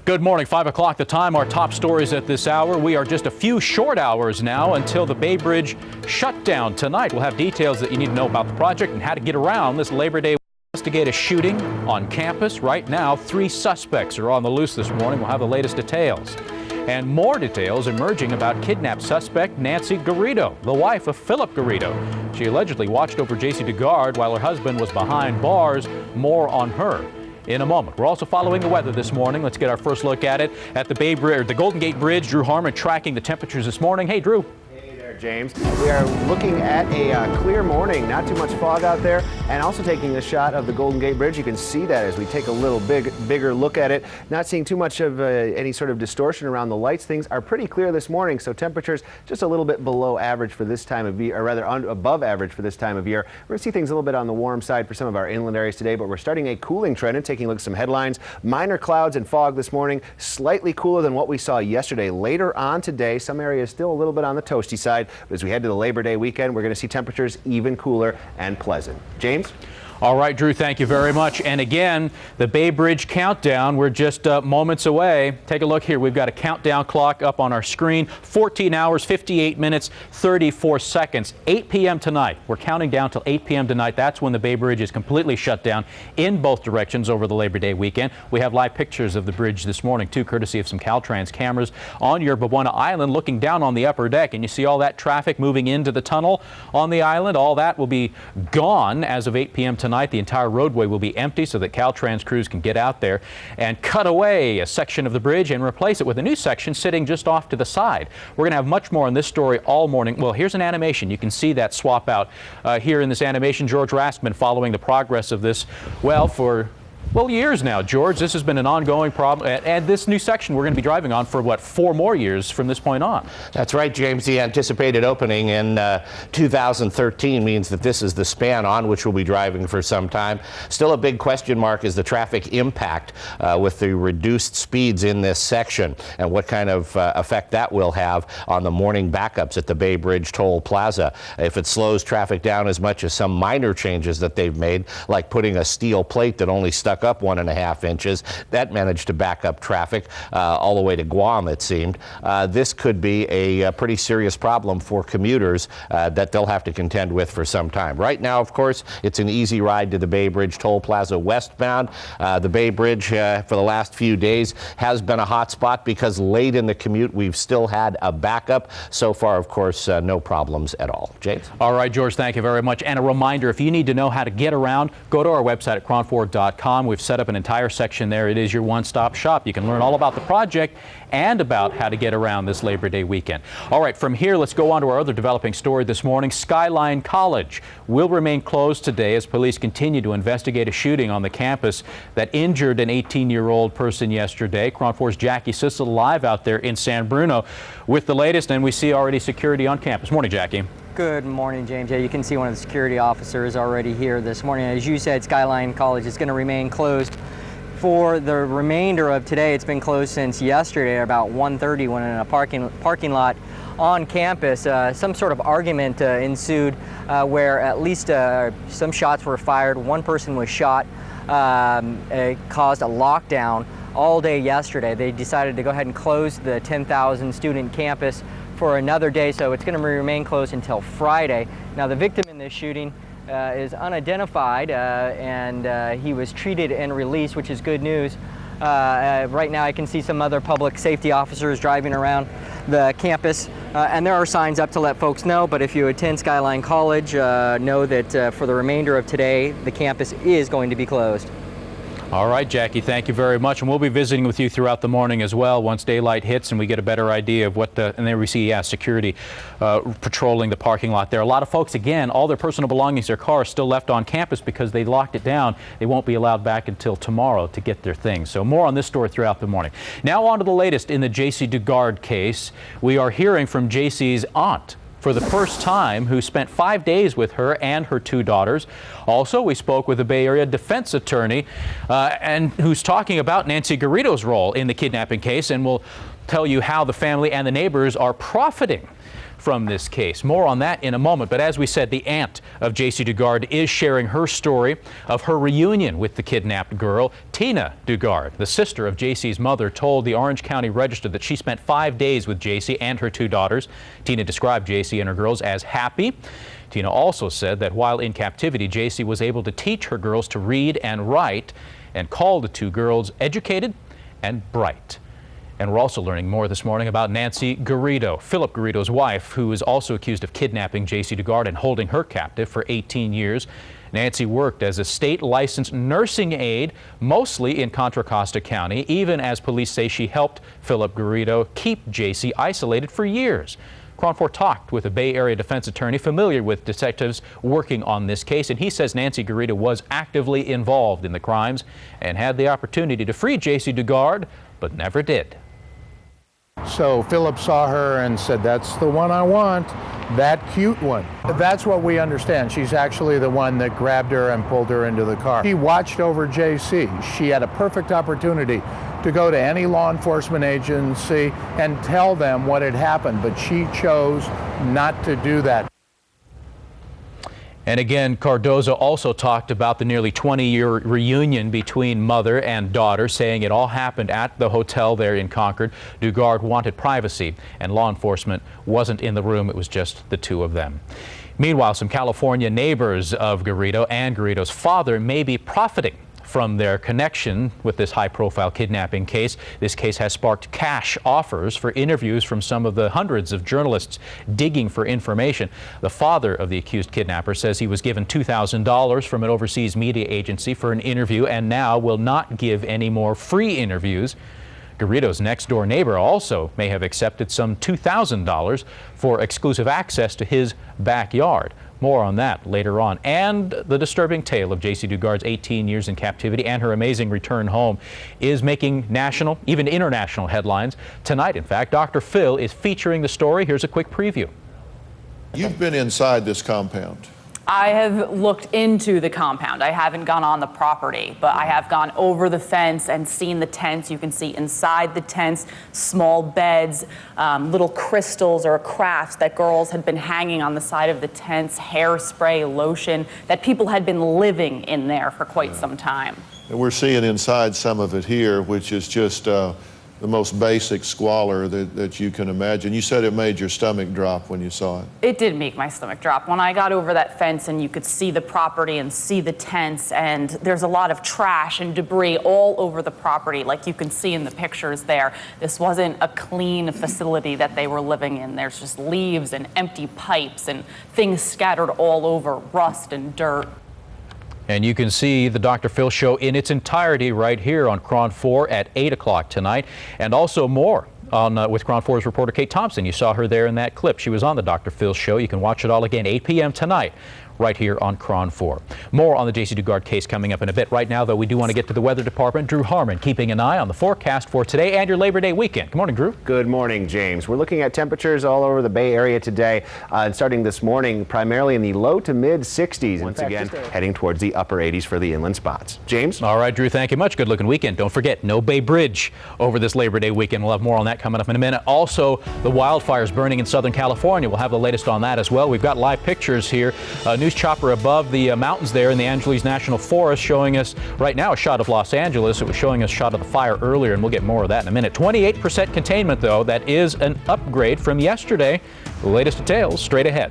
Good morning, 5 o'clock the time. Our top stories at this hour. We are just a few short hours now until the Bay Bridge shutdown tonight. We'll have details that you need to know about the project and how to get around this Labor Day. Investigate a shooting on campus. Right now, 3 suspects are on the loose this morning. We'll have the latest details. And more details emerging about kidnapped suspect Nancy Garrido, the wife of Philip Garrido. She allegedly watched over J.C. DeGard while her husband was behind bars. More on her in a moment. We're also following the weather this morning. Let's get our first look at it at the the Golden Gate Bridge. Drew Harmon tracking the temperatures this morning. Hey, Drew. James. We are looking at a clear morning, not too much fog out there, and also taking a shot of the Golden Gate Bridge. You can see that as we take a little bigger look at it. Not seeing too much of any sort of distortion around the lights. Things are pretty clear this morning, so temperatures just a little bit below average for this time of year, or rather above average for this time of year. We're going to see things a little bit on the warm side for some of our inland areas today, but we're starting a cooling trend and taking a look at some headlines. Minor clouds and fog this morning, slightly cooler than what we saw yesterday. Later on today, some areas still a little bit on the toasty side. But as we head to the Labor Day weekend, we're going to see temperatures even cooler and pleasant. James? All right, Drew, thank you very much. And again, the Bay Bridge countdown, we're just moments away. Take a look here. We've got a countdown clock up on our screen. 14 hours, 58 minutes, 34 seconds. 8 p.m. tonight. We're counting down till 8 p.m. tonight. That's when the Bay Bridge is completely shut down in both directions over the Labor Day weekend. We have live pictures of the bridge this morning, too, courtesy of some Caltrans cameras on your Babuena Island looking down on the upper deck. And you see all that traffic moving into the tunnel on the island. All that will be gone as of 8 p.m. tonight. The entire roadway will be empty so that Caltrans crews can get out there and cut away a section of the bridge and replace it with a new section sitting just off to the side. We're going to have much more on this story all morning. Well, here's an animation. You can see that swap out here in this animation. George Raskman following the progress of this, well, for years now, George. This has been an ongoing problem, and this new section we're going to be driving on for, what, 4 more years from this point on. That's right, James. The anticipated opening in 2013 means that this is the span on which we'll be driving for some time. Still a big question mark is the traffic impact with the reduced speeds in this section and what kind of effect that will have on the morning backups at the Bay Bridge Toll Plaza. If it slows traffic down as much as some minor changes that they've made, like putting a steel plate that only stuck up 1.5 inches. That managed to back up traffic all the way to Guam, it seemed. This could be a pretty serious problem for commuters that they'll have to contend with for some time. Right now, of course, it's an easy ride to the Bay Bridge Toll Plaza westbound. The Bay Bridge for the last few days has been a hot spot because late in the commute we've still had a backup. So far, of course, no problems at all. James? All right, George, thank you very much. And a reminder, if you need to know how to get around, go to our website at KRON4.com. We've set up an entire section there. It is your one-stop shop. You can learn all about the project and about how to get around this Labor Day weekend. All right, from here, let's go on to our other developing story this morning. Skyline College will remain closed today as police continue to investigate a shooting on the campus that injured an 18-year-old person yesterday. KRON 4's Jackie Sissel live out there in San Bruno with the latest, and we see already security on campus. Morning, Jackie. Good morning, James. Yeah, you can see one of the security officers already here this morning. As you said, Skyline College is going to remain closed for the remainder of today. It's been closed since yesterday about 1:30 when in a parking lot on campus. Some sort of argument ensued where at least some shots were fired. One person was shot. It caused a lockdown all day yesterday. They decided to go ahead and close the 10,000 student campus for another day, so it's going to remain closed until Friday. Now, the victim in this shooting is unidentified, and he was treated and released, which is good news. Right now, I can see some other public safety officers driving around the campus, and there are signs up to let folks know, but if you attend Skyline College, know that for the remainder of today, the campus is going to be closed. All right, Jackie, thank you very much. And we'll be visiting with you throughout the morning as well once daylight hits and we get a better idea of what and then we see, security patrolling the parking lot there. A lot of folks, again, all their personal belongings, their cars still left on campus because they locked it down. They won't be allowed back until tomorrow to get their things. So more on this story throughout the morning. Now on to the latest in the J.C. DeGard case. We are hearing from J.C.'s aunt for the first time, who spent 5 days with her and her 2 daughters. Also, we spoke with a Bay Area defense attorney and who's talking about Nancy Garrido's role in the kidnapping case, and will tell you how the family and the neighbors are profiting from this case. More on that in a moment, but as we said, the aunt of J.C. Dugard is sharing her story of her reunion with the kidnapped girl. Tina Dugard, the sister of J.C.'s mother, told the Orange County Register that she spent 5 days with J.C. and her 2 daughters. Tina described J.C. and her girls as happy. Tina also said that while in captivity, J.C. was able to teach her girls to read and write and called the 2 girls educated and bright. And we're also learning more this morning about Nancy Garrido, Philip Garrido's wife, who is also accused of kidnapping J.C. Dugard and holding her captive for 18 years. Nancy worked as a state-licensed nursing aide, mostly in Contra Costa County, even as police say she helped Philip Garrido keep J.C. isolated for years. KRON 4 talked with a Bay Area defense attorney familiar with detectives working on this case, and he says Nancy Garrido was actively involved in the crimes and had the opportunity to free J.C. Dugard, but never did. So Philip saw her and said, "That's the one I want, that cute one." That's what we understand. She's actually the one that grabbed her and pulled her into the car. He watched over J.C. She had a perfect opportunity to go to any law enforcement agency and tell them what had happened, but she chose not to do that. And again, Cardozo also talked about the nearly 20-year reunion between mother and daughter, saying it all happened at the hotel there in Concord. Dugard wanted privacy, and law enforcement wasn't in the room. It was just the 2 of them. Meanwhile, some California neighbors of Garrido and Garrido's father may be profiting from their connection with this high-profile kidnapping case. This case has sparked cash offers for interviews from some of the hundreds of journalists digging for information. The father of the accused kidnapper says he was given $2,000 from an overseas media agency for an interview and now will not give any more free interviews. Garrido's next-door neighbor also may have accepted some $2,000 for exclusive access to his backyard. More on that later on. And the disturbing tale of J.C. Dugard's 18 years in captivity and her amazing return home is making national, even international headlines. Tonight, in fact, Dr. Phil is featuring the story. Here's a quick preview. You've been inside this compound. I have looked into the compound. I haven't gone on the property, but I have gone over the fence and seen the tents. You can see inside the tents small beds, little crystals or crafts that girls had been hanging on the side of the tents, hairspray, lotion, that people had been living in there for quite some time. And we're seeing inside some of it here, which is just the most basic squalor that you can imagine. You said it made your stomach drop when you saw it. It did make my stomach drop. When I got over that fence and you could see the property and see the tents, and there's a lot of trash and debris all over the property, like you can see in the pictures there. This wasn't a clean facility that they were living in. There's just leaves and empty pipes and things scattered all over, rust and dirt. And you can see the Dr. Phil show in its entirety right here on KRON 4 at 8 o'clock tonight. And also more on with KRON 4's reporter Kate Thompson. You saw her there in that clip. She was on the Dr. Phil show. You can watch it all again 8 p.m. tonight right here on KRON 4. More on the J.C. Dugard case coming up in a bit. Right now, though, we do want to get to the weather department. Drew Harmon keeping an eye on the forecast for today and your Labor Day weekend. Good morning, Drew. Good morning, James. We're looking at temperatures all over the Bay Area today, and starting this morning, primarily in the low to mid 60s. Once again, heading towards the upper 80s for the inland spots. James? All right, Drew, thank you much. Good looking weekend. Don't forget, no Bay Bridge over this Labor Day weekend. We'll have more on that coming up in a minute. Also, the wildfires burning in Southern California. We'll have the latest on that as well. We've got live pictures here. News chopper above the mountains there in the Angeles National Forest showing us right now a shot of Los Angeles. It was showing us a shot of the fire earlier, and we'll get more of that in a minute. 28% containment, though. That is an upgrade from yesterday. The latest details straight ahead.